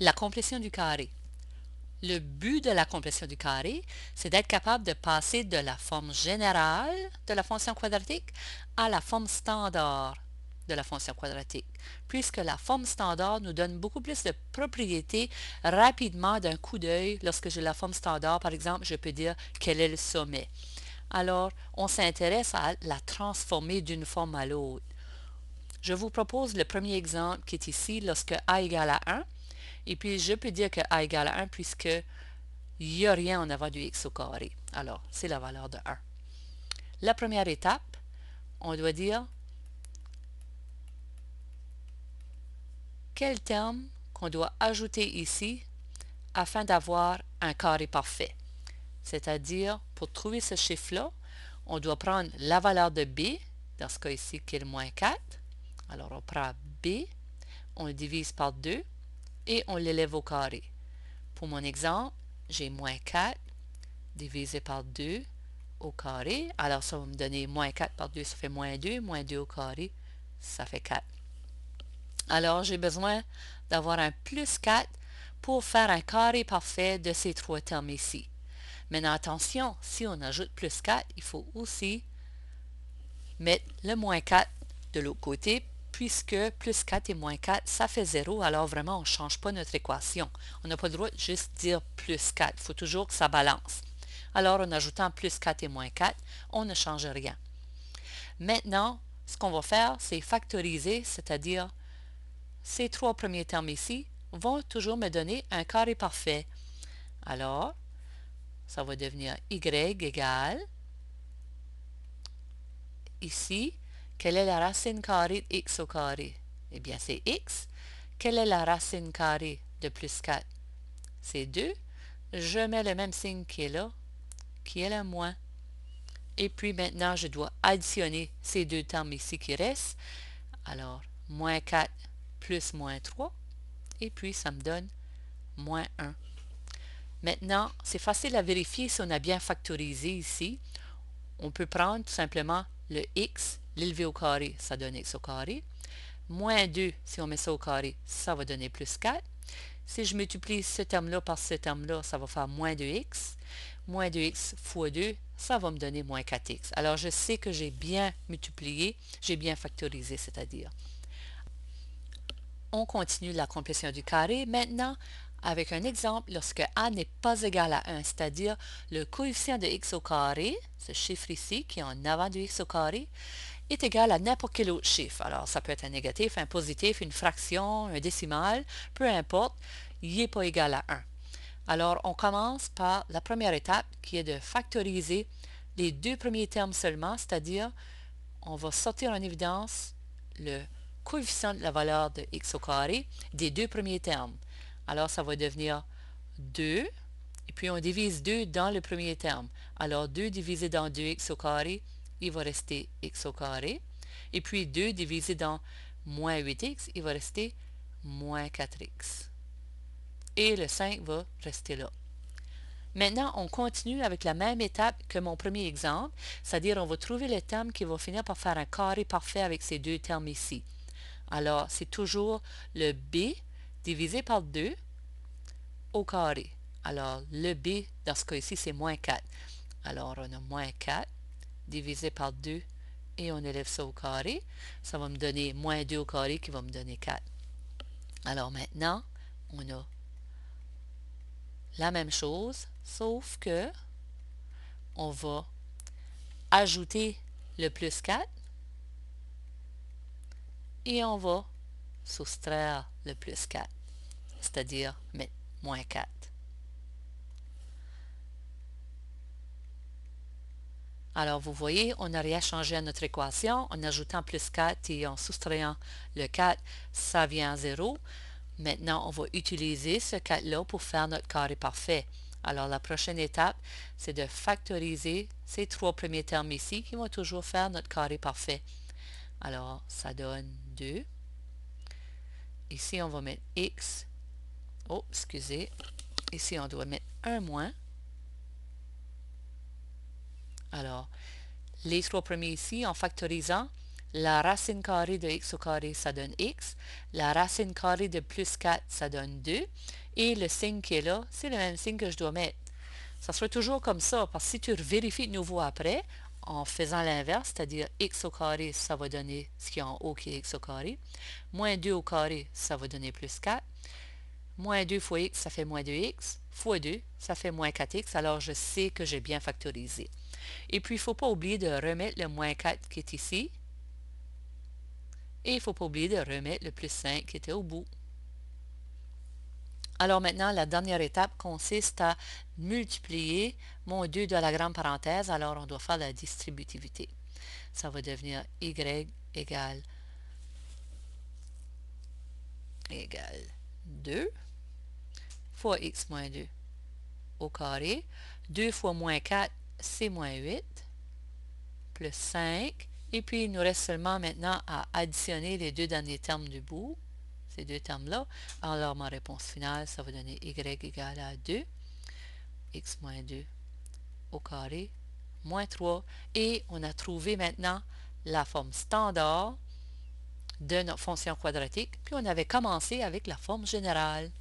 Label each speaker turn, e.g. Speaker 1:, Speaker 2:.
Speaker 1: La complétion du carré. Le but de la complétion du carré, c'est d'être capable de passer de la forme générale de la fonction quadratique à la forme standard de la fonction quadratique, puisque la forme standard nous donne beaucoup plus de propriétés rapidement d'un coup d'œil. Lorsque j'ai la forme standard, par exemple, je peux dire quel est le sommet. Alors, on s'intéresse à la transformer d'une forme à l'autre. Je vous propose le premier exemple qui est ici lorsque a égale à 1. Et puis, je peux dire que a égale à 1 puisque il n'y a rien en avant du x au carré. Alors, c'est la valeur de 1. La première étape, on doit dire quel terme qu'on doit ajouter ici afin d'avoir un carré parfait. C'est-à-dire, pour trouver ce chiffre-là, on doit prendre la valeur de b, dans ce cas ici qui est le moins 4. Alors, on prend b, on le divise par 2 et on l'élève au carré. Pour mon exemple, j'ai moins 4 divisé par 2 au carré. Alors, ça va me donner moins 4 par 2, ça fait moins 2 au carré, ça fait 4. Alors, j'ai besoin d'avoir un plus 4 pour faire un carré parfait de ces trois termes ici. Maintenant, attention, si on ajoute plus 4, il faut aussi mettre le moins 4 de l'autre côté, puisque plus 4 et moins 4, ça fait 0, alors vraiment, on ne change pas notre équation. On n'a pas le droit de juste dire plus 4, il faut toujours que ça balance. Alors, en ajoutant plus 4 et moins 4, on ne change rien. Maintenant, ce qu'on va faire, c'est factoriser, c'est-à-dire ces trois premiers termes ici vont toujours me donner un carré parfait. Alors, ça va devenir y égale, ici, quelle est la racine carrée de x au carré? Eh bien, c'est x. Quelle est la racine carrée de plus 4? C'est 2. Je mets le même signe qui est là, qui est le moins. Et puis maintenant, je dois additionner ces deux termes ici qui restent. Alors, moins 4 plus moins 3. Et puis, ça me donne moins 1. Maintenant, c'est facile à vérifier si on a bien factorisé ici. On peut prendre tout simplement le x, l'élever au carré, ça donne x au carré. Moins 2, si on met ça au carré, ça va donner plus 4. Si je multiplie ce terme-là par ce terme-là, ça va faire moins 2x. Moins 2x fois 2, ça va me donner moins 4x. Alors, je sais que j'ai bien multiplié, j'ai bien factorisé, c'est-à-dire. On continue la complétion du carré maintenant avec un exemple lorsque a n'est pas égal à 1, c'est-à-dire le coefficient de x au carré, ce chiffre ici qui est en avant de x au carré, est égal à n'importe quel autre chiffre. Alors, ça peut être un négatif, un positif, une fraction, un décimal, peu importe, il n'est pas égal à 1. Alors, on commence par la première étape qui est de factoriser les deux premiers termes seulement, c'est-à-dire on va sortir en évidence le coefficient de la valeur de x au carré des deux premiers termes. Alors, ça va devenir 2, et puis on divise 2 dans le premier terme. Alors, 2 divisé dans 2x au carré, il va rester x au carré. Et puis 2 divisé dans moins 8x, il va rester moins 4x. Et le 5 va rester là. Maintenant, on continue avec la même étape que mon premier exemple, c'est-à-dire on va trouver le terme qui va finir par faire un carré parfait avec ces deux termes ici. Alors, c'est toujours le b divisé par 2 au carré. Alors, le b, dans ce cas ici, c'est moins 4. Alors, on a moins 4 divisé par 2 et on élève ça au carré. Ça va me donner moins 2 au carré qui va me donner 4. Alors maintenant, on a la même chose, sauf que on va ajouter le plus 4 et on va soustraire le plus 4, c'est-à-dire mettre moins 4. Alors, vous voyez, on n'a rien changé à notre équation. En ajoutant plus 4 et en soustrayant le 4, ça vient à 0. Maintenant, on va utiliser ce 4-là pour faire notre carré parfait. Alors, la prochaine étape, c'est de factoriser ces trois premiers termes ici qui vont toujours faire notre carré parfait. Alors, ça donne 2. Ici, on va mettre x. Oh, excusez. Ici, on doit mettre un moins. Alors, les trois premiers ici, en factorisant, La racine carrée de x au carré, ça donne x. La racine carrée de plus 4, ça donne 2. Et le signe qui est là, c'est le même signe que je dois mettre. Ça sera toujours comme ça, parce que si tu vérifies de nouveau après, en faisant l'inverse, c'est-à-dire x au carré, ça va donner ce qui est en haut qui est x au carré. Moins 2 au carré, ça va donner plus 4. Moins 2 fois x, ça fait moins 2x. Fois 2, ça fait moins 4x. Alors, je sais que j'ai bien factorisé. Et puis, il ne faut pas oublier de remettre le moins 4 qui est ici. Et il ne faut pas oublier de remettre le plus 5 qui était au bout. Alors maintenant, la dernière étape consiste à multiplier mon 2 de la grande parenthèse. Alors, on doit faire la distributivité. Ça va devenir y égale 2 fois x moins 2 au carré. 2 fois moins 4, c'est moins 8, plus 5. Et puis, il nous reste seulement maintenant à additionner les deux derniers termes du bout, ces deux termes-là. Alors, ma réponse finale, ça va donner y égale à 2, x moins 2 au carré, moins 3. Et on a trouvé maintenant la forme standard de notre fonction quadratique. Puis, on avait commencé avec la forme générale.